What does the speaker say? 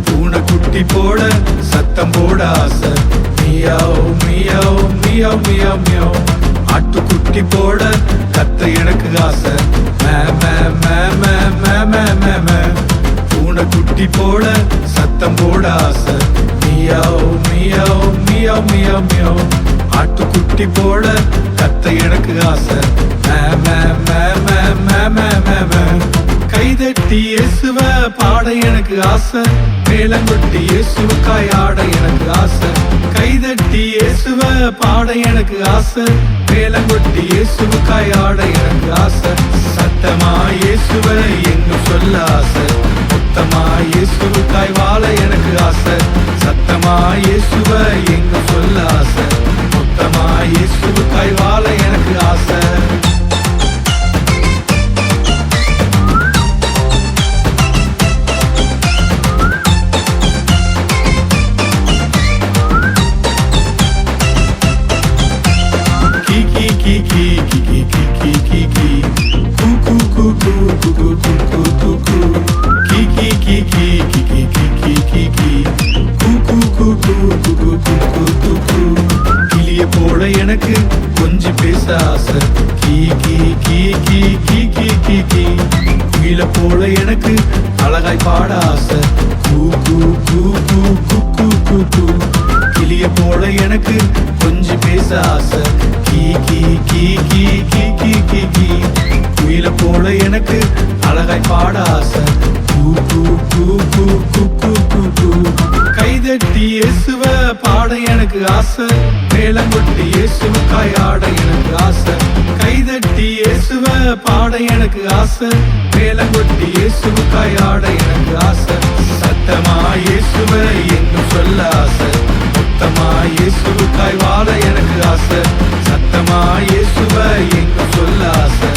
பூனை குட்டி போட சத்தம் போட ஆசை meow meow meow meow meow. ஆட்டுக்குட்டி போட கத்த எனக்கு ஆசை பூனை குட்டி போட சத்தம் போட ஆசை meow meow meow meow meow. ஆட்டுக்குட்டி போட கத்த எனக்கு ஆசை கைதட்டி இயேசுவ பாட எனக்கு ஆசை மேளங்கொட்டி இயேசுவுக்காய் ஆட எனக்கு ஆசை கைதட்டி இயேசுவ பாட எனக்கு ஆசை மேளங்கொட்டி இயேசுவுக்காய் ஆட எனக்கு ஆசை சத்தமா இயேசுவ எங்கும் சொல்ல ஆசை மொத்தமா இயேசுவுக்காய் வாழ எனக்கு ஆசை சத்தமா இயேசுவ எங்கும் சொல்ல ஆசை மொத்தமா இயேசுவுக்காய் வாழ எனக்கு ஆசை. கிளிய போல எனக்கு கொஞ்சம் பேச ஆசை கீ கீ கீ கீ கீ கீ கீ கீ. குயில போல எனக்கு அழகாய் பாட ஆசை கூ கூ கூ கூ கூ கூ கூ கூ. கிளிய போல எனக்கு கொஞ்சம் பேச ஆசை கீ கீ கீ கீ கீ கீ கீ கீ. குயில போல எனக்கு அழகாய் பாட ஆசை கூ கூ கூ கூ கூ கூ கூ கூ. கைதட்டி இயேசுவ பாட எனக்கு ஆசை மேளங்கொட்டி இயேசுவுக்காய் ஆட எனக்கு ஆசை கைதட்டி இயேசுவ பாட எனக்கு ஆசை மேளங்கொட்டி இயேசுவுக்காய் ஆட எனக்கு ஆசை சத்தமா இயேசுவ எங்கும் சொல்ல ஆசை மொத்தமா இயேசுவுக்காய் வாழ எனக்கு ஆசை சத்தமா இயேசுவ எங்கும் சொல்ல ஆசை